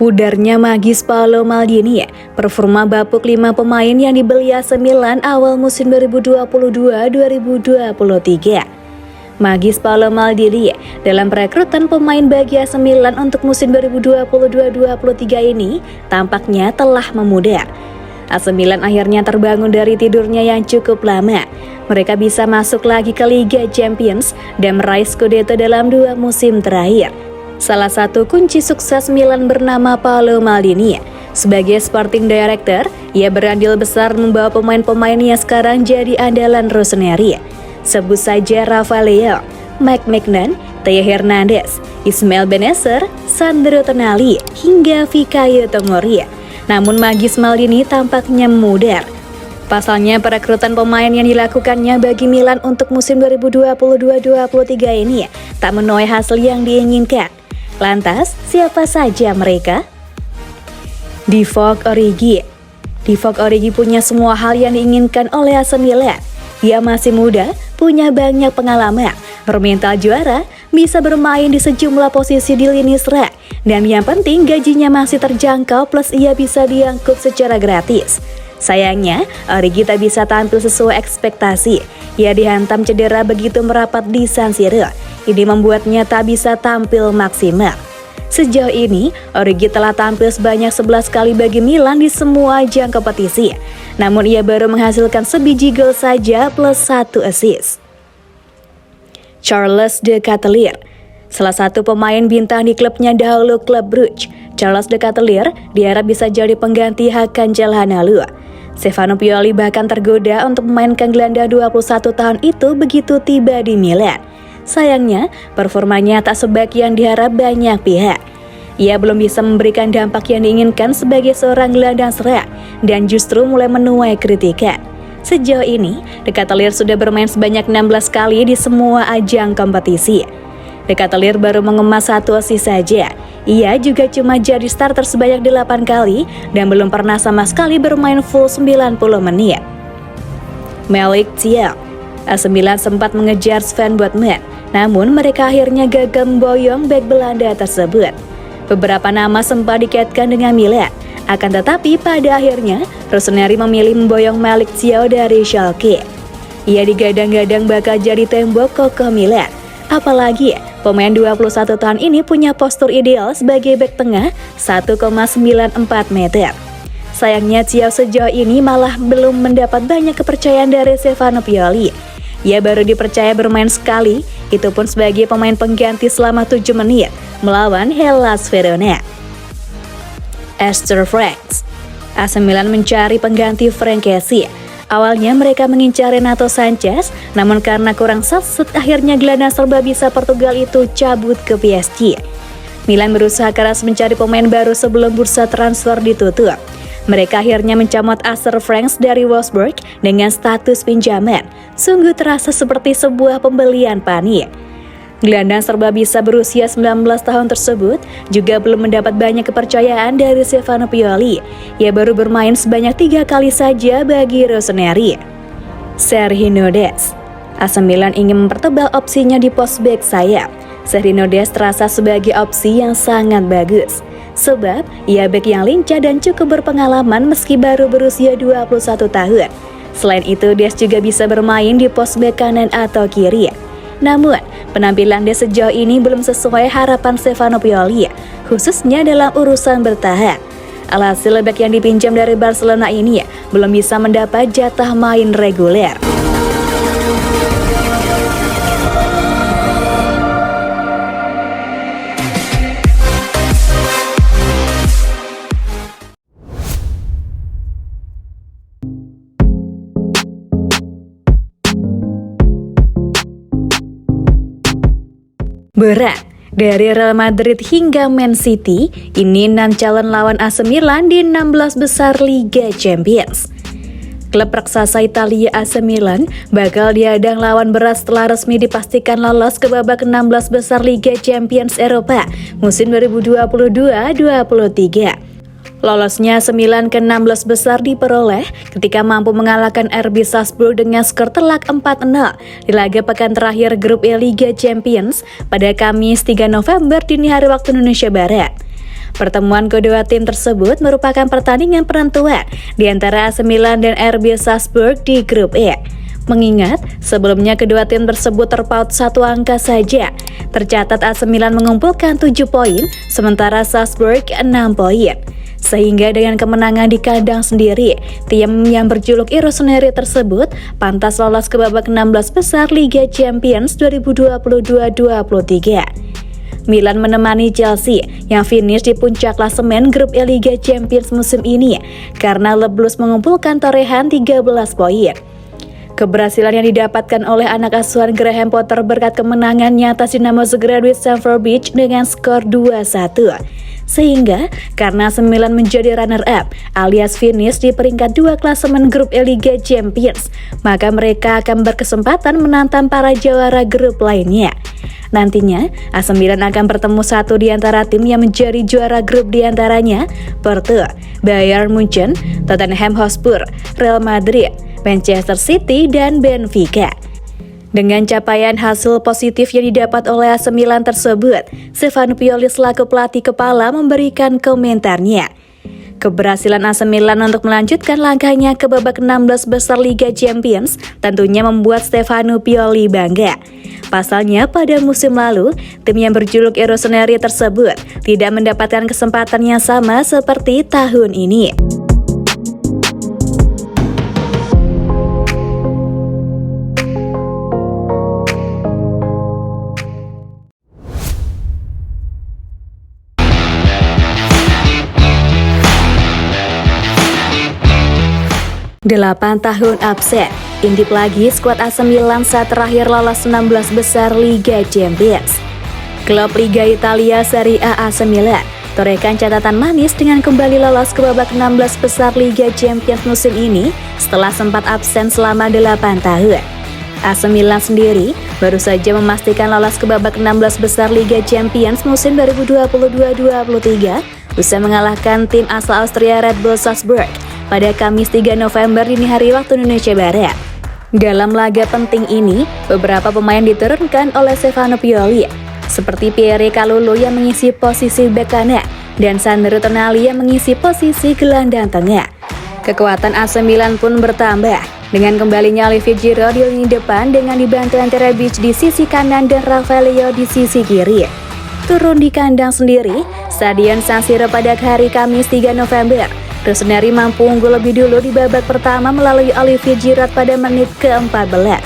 Pudarnya magis Paolo Maldini, performa bapuk 5 pemain yang dibeli AC Milan awal musim 2022-2023. Magis Paolo Maldini dalam perekrutan pemain bagi AC Milan untuk musim 2022-2023 ini tampaknya telah memudar. AC Milan akhirnya terbangun dari tidurnya yang cukup lama. Mereka bisa masuk lagi ke Liga Champions dan meraih Scudetto dalam 2 musim terakhir. Salah satu kunci sukses Milan bernama Paolo Maldini. Sebagai sporting director, ia berandil besar membawa pemain-pemain yang sekarang jadi andalan Rossoneri. Sebut saja Rafael Leao, Mike Maignan, Theo Hernandez, Ismail Bennacer, Sandro Tonali, hingga Fikayo Tomori. Namun magis Maldini tampaknya memudar. Pasalnya perekrutan pemain yang dilakukannya bagi Milan untuk musim 2022-2023 ini tak menuai hasil yang diinginkan. Lantas, siapa saja mereka? Divock Origi punya semua hal yang diinginkan oleh AC Milan. Dia masih muda, punya banyak pengalaman, bermental juara, bisa bermain di sejumlah posisi di lini serang, dan yang penting gajinya masih terjangkau plus ia bisa diangkut secara gratis. Sayangnya, Origi tak bisa tampil sesuai ekspektasi. Ia dihantam cedera begitu merapat di San Siro. Ini membuatnya tak bisa tampil maksimal. Sejauh ini, Origi telah tampil sebanyak 11 kali bagi Milan di semua ajang kompetisi. Namun ia baru menghasilkan sebiji gol saja plus 1 assist. Charles De Ketelaere, salah satu pemain bintang di klubnya dahulu klub Brugge, Charles De Ketelaere diharap bisa jadi pengganti Hakan Calhanoglu. Stefano Pioli bahkan tergoda untuk memainkan gelandang 21 tahun itu begitu tiba di Milan. Sayangnya, performanya tak sebaik yang diharap banyak pihak. Ia belum bisa memberikan dampak yang diinginkan sebagai seorang gelandang serang dan justru mulai menuai kritikan. Sejauh ini, De Ketelaere sudah bermain sebanyak 16 kali di semua ajang kompetisi. De Ketelaere baru mengemas 1 assist saja. Ia juga cuma jadi starter sebanyak 8 kali dan belum pernah sama sekali bermain full 90 menit. Malick Thiaw, AC Milan sempat mengejar Sven Botman, namun mereka akhirnya gagal memboyong bek Belanda tersebut. Beberapa nama sempat dikaitkan dengan Milan, akan tetapi pada akhirnya Rossoneri memilih memboyong Malick Thiaw dari Schalke. Ia digadang-gadang bakal jadi tembok kokoh Milan. Apalagi pemain 21 tahun ini punya postur ideal sebagai bek tengah 1,94 meter. Sayangnya Thiaw sejauh ini malah belum mendapat banyak kepercayaan dari Stefano Pioli. Ia baru dipercaya bermain sekali, itu pun sebagai pemain pengganti selama 7 menit melawan Hellas Verona. Astor Franks, AC Milan mencari pengganti Frank Kessie. Awalnya mereka mengincar Renato Sanchez, namun karena kurang satset akhirnya gelandang serba bisa Portugal itu cabut ke PSG. Milan berusaha keras mencari pemain baru sebelum bursa transfer ditutup. Mereka akhirnya mencamot Astor Franks dari Wolfsburg dengan status pinjaman. Sungguh terasa seperti sebuah pembelian panik. Gelandang serba bisa berusia 19 tahun tersebut juga belum mendapat banyak kepercayaan dari Stefano Pioli. Ia baru bermain sebanyak 3 kali saja bagi Rossoneri. Sergio Des, AC Milan ingin mempertebal opsinya di pos bek sayap. Sergio Des terasa sebagai opsi yang sangat bagus. Sebab ia bek yang lincah dan cukup berpengalaman meski baru berusia 21 tahun. Selain itu, Des juga bisa bermain di pos bek kanan atau kiri. Namun, penampilan Des sejauh ini belum sesuai harapan Stefano Pioli, khususnya dalam urusan bertahan. Alhasil bek yang dipinjam dari Barcelona ini belum bisa mendapat jatah main reguler. Berat, dari Real Madrid hingga Man City, ini 6 calon lawan AC Milan di 16 besar Liga Champions. Klub raksasa Italia AC Milan bakal dihadang lawan berat setelah resmi dipastikan lolos ke babak 16 besar Liga Champions Eropa musim 2022-2023. Lolosnya 9 ke 16 besar diperoleh ketika mampu mengalahkan RB Salzburg dengan skor telak 4-0 di laga pekan terakhir grup E Liga Champions pada Kamis 3 November dini hari waktu Indonesia Barat. Pertemuan kedua tim tersebut merupakan pertandingan penentuan di antara AC Milan dan RB Salzburg di grup E. Mengingat sebelumnya kedua tim tersebut terpaut satu angka saja, tercatat AC Milan mengumpulkan 7 poin, sementara Salzburg 6 poin. Sehingga dengan kemenangan di kandang sendiri, tim yang berjuluk I Rossoneri tersebut pantas lolos ke babak 16 besar Liga Champions 2022-23. Milan menemani Chelsea yang finish di puncak klasemen grup E Liga Champions musim ini karena Leblus mengumpulkan torehan 13 poin. Keberhasilan yang didapatkan oleh anak asuhan Graham Potter berkat kemenangannya atas Dinamo Zagreb di Stamford Bridge dengan skor 2-1. Sehingga karena AC Milan menjadi runner-up alias finish di peringkat 2 klasemen grup E Liga Champions, maka mereka akan berkesempatan menantang para jawara grup lainnya. Nantinya, AC Milan akan bertemu satu di antara tim yang menjadi juara grup di antaranya Porto, Bayern Munchen, Tottenham Hotspur, Real Madrid, Manchester City, dan Benfica. Dengan capaian hasil positif yang didapat oleh AC Milan tersebut, Stefano Pioli selaku pelatih kepala memberikan komentarnya. Keberhasilan AC Milan untuk melanjutkan langkahnya ke babak 16 besar Liga Champions tentunya membuat Stefano Pioli bangga. Pasalnya pada musim lalu, tim yang berjuluk I Rossoneri tersebut tidak mendapatkan kesempatan yang sama seperti tahun ini. Delapan tahun absen, intip lagi skuad AC Milan saat terakhir lolos 16 besar Liga Champions. Klub Liga Italia Serie A AC Milan torehkan catatan manis dengan kembali lolos ke babak 16 besar Liga Champions musim ini setelah sempat absen selama 8 tahun. AC Milan sendiri baru saja memastikan lolos ke babak 16 besar Liga Champions musim 2022-23 usai mengalahkan tim asal Austria Red Bull Salzburg pada Kamis 3 November dini hari waktu Indonesia Barat. Dalam laga penting ini, beberapa pemain diturunkan oleh Stefano Pioli, seperti Pierre Kalulu yang mengisi posisi bek kanan dan Sandro Tonali yang mengisi posisi gelandang tengah. Kekuatan AC Milan pun bertambah dengan kembalinya Olivier Giroud di lini depan dengan dibantu Ante Rebic di sisi kanan dan Rafael di sisi kiri. Turun di kandang sendiri, Stadion San Siro pada hari Kamis 3 November, Rossoneri mampu unggul lebih dulu di babak pertama melalui Olivier Giroud pada menit ke-14.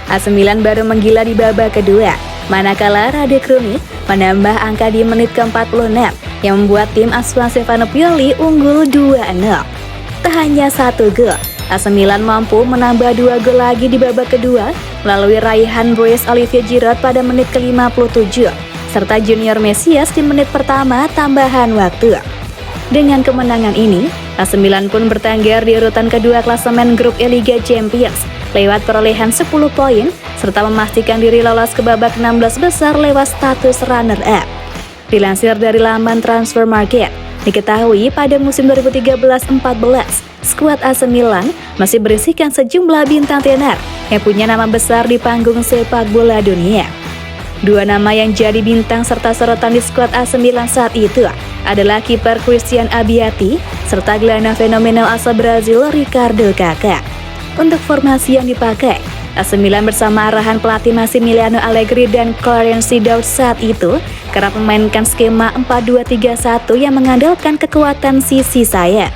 AC Milan baru menggila di babak kedua, manakala Rade Krunic menambah angka di menit ke-46 yang membuat tim asuhan Stefano Pioli unggul 2-0. Tak hanya satu gol, AC Milan mampu menambah 2 gol lagi di babak kedua melalui raihan brace Olivier Giroud pada menit ke-57, serta Junior Mesias di menit pertama tambahan waktu. Dengan kemenangan ini, AC Milan pun bertengger di urutan kedua klasemen grup E Liga Champions lewat perolehan 10 poin serta memastikan diri lolos ke babak 16 besar lewat status runner-up. Dilansir dari laman Transfer Market, diketahui pada musim 2013-14, skuad AC Milan masih berisikan sejumlah bintang tenar yang punya nama besar di panggung sepak bola dunia. Dua nama yang jadi bintang serta sorotan di skuad AC Milan saat itu adalah kiper Christian Abbiati serta gelandang fenomenal asal Brazil Ricardo Kaká. Untuk formasi yang dipakai, AC Milan bersama arahan pelatih Massimiliano Allegri dan Clarence Seedorf saat itu kerap memainkan skema 4-2-3-1 yang mengandalkan kekuatan sisi sayap.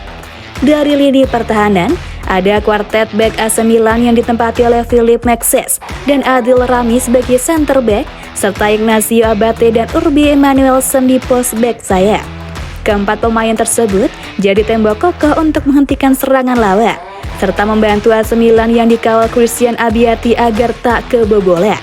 Dari lini pertahanan, ada kuartet back AC Milan yang ditempati oleh Philippe Mexes dan Adil Rami sebagai center back, serta Ignacio Abate dan Urbi Emanuelson di pos back sayap. Keempat pemain tersebut jadi tembok kokoh untuk menghentikan serangan lawan, serta membantu AC Milan yang dikawal Christian Abbiati agar tak kebobolan.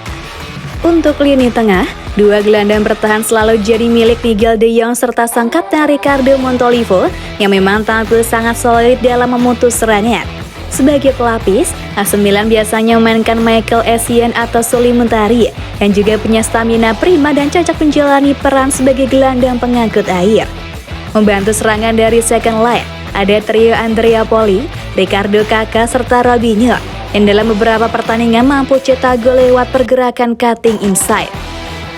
Untuk lini tengah, dua gelandang bertahan selalu jadi milik Miguel de Jong serta sang kapten Ricardo Montolivo yang memang tampil sangat solid dalam memutus serangan. Sebagai pelapis, AC Milan biasanya memainkan Michael Essien atau Sulley Muntari yang juga punya stamina prima dan cocok menjalani peran sebagai gelandang pengangkut air. Membantu serangan dari second line, ada trio Andrea Poli, Ricardo Kaká serta Robinho yang dalam beberapa pertandingan mampu cetak gol lewat pergerakan cutting inside.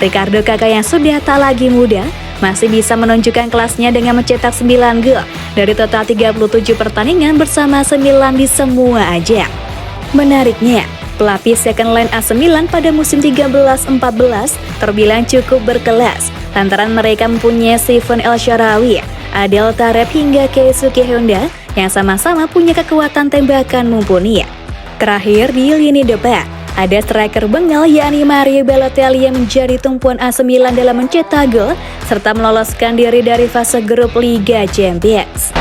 Ricardo Kaká yang sudah tak lagi muda masih bisa menunjukkan kelasnya dengan mencetak 9 gol dari total 37 pertandingan bersama 9 di semua ajang. Menariknya, pelapis second line AC Milan pada musim 13-14 terbilang cukup berkelas lantaran mereka mempunyai Steven El Shaarawy, Adel Taarabt hingga Keisuke Honda yang sama-sama punya kekuatan tembakan mumpuni. Terakhir di lini depan, ada striker Bengal yakni Mario Balotelli yang menjadi tumpuan AC Milan dalam mencetak gol serta meloloskan diri dari fase grup Liga Champions.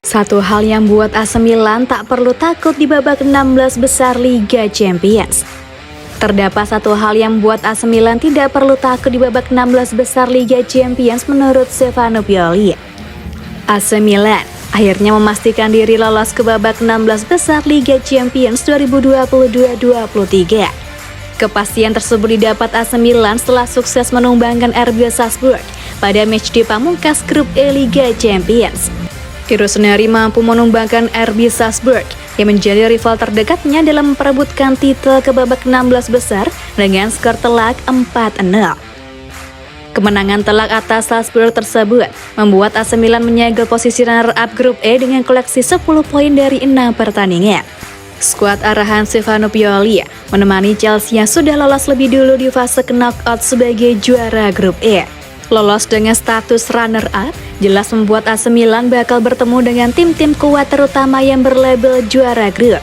Satu hal yang buat AC Milan tak perlu takut di babak 16 besar Liga Champions. Terdapat satu hal yang membuat AC Milan tidak perlu takut di babak 16 besar Liga Champions menurut Stefano Pioli. AC Milan akhirnya memastikan diri lolos ke babak 16 besar Liga Champions 2022-23. Kepastian tersebut didapat AC Milan setelah sukses menumbangkan RB Salzburg pada matchday pamungkas grup E Liga Champions. Rossoneri mampu menumbangkan RB Salzburg yang menjadi rival terdekatnya dalam memperebutkan titel ke babak 16 besar dengan skor telak 4-0. Kemenangan telak atas Salzburg tersebut membuat AC Milan menyegel posisi runner-up grup E dengan koleksi 10 poin dari 6 pertandingan. Skuad arahan Stefano Pioli menemani Chelsea yang sudah lolos lebih dulu di fase knockout sebagai juara grup E. Lolos dengan status runner-up jelas membuat AC Milan bakal bertemu dengan tim-tim kuat terutama yang berlabel juara grup.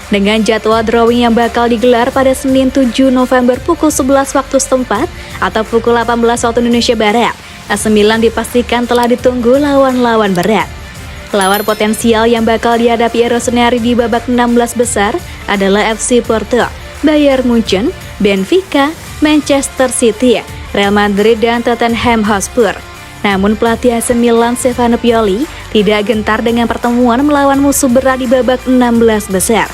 Dengan jadwal drawing yang bakal digelar pada Senin 7 November pukul 11 waktu setempat atau pukul 18 waktu Indonesia Barat, AC Milan dipastikan telah ditunggu lawan-lawan berat. Lawan potensial yang bakal dihadapi Rossoneri di babak 16 besar adalah FC Porto, Bayern Munchen, Benfica, Manchester City, Real Madrid, dan Tottenham Hotspur. Namun pelatih AC Milan Stefano Pioli tidak gentar dengan pertemuan melawan musuh berat di babak 16 besar.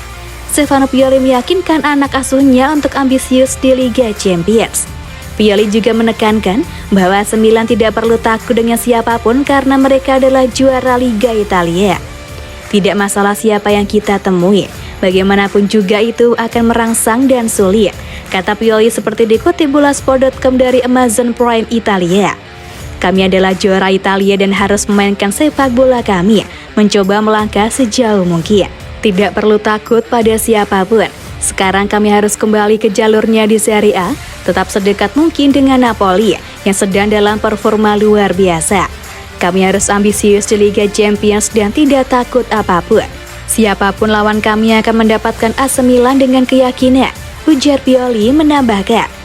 Stefano Pioli meyakinkan anak asuhnya untuk ambisius di Liga Champions. Pioli juga menekankan bahwa AC Milan tidak perlu takut dengan siapapun karena mereka adalah juara Liga Italia. Tidak masalah siapa yang kita temui, bagaimanapun juga itu akan merangsang dan sulit, kata Pioli seperti dikutip Bolasport.com dari Amazon Prime Italia. Kami adalah juara Italia dan harus memainkan sepak bola kami, mencoba melangkah sejauh mungkin. Tidak perlu takut pada siapapun. Sekarang kami harus kembali ke jalurnya di Serie A, tetap sedekat mungkin dengan Napoli yang sedang dalam performa luar biasa. Kami harus ambisius di Liga Champions dan tidak takut apapun. Siapapun lawan kami akan mendapatkan AC Milan dengan keyakinan, ujar Pioli menambahkan.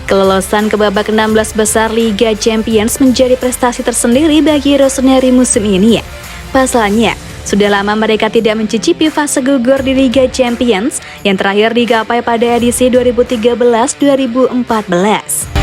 Kelolosan ke babak 16 besar Liga Champions menjadi prestasi tersendiri bagi Rossoneri musim ini. Pasalnya, sudah lama mereka tidak mencicipi fase gugur di Liga Champions yang terakhir digapai pada edisi 2013-2014.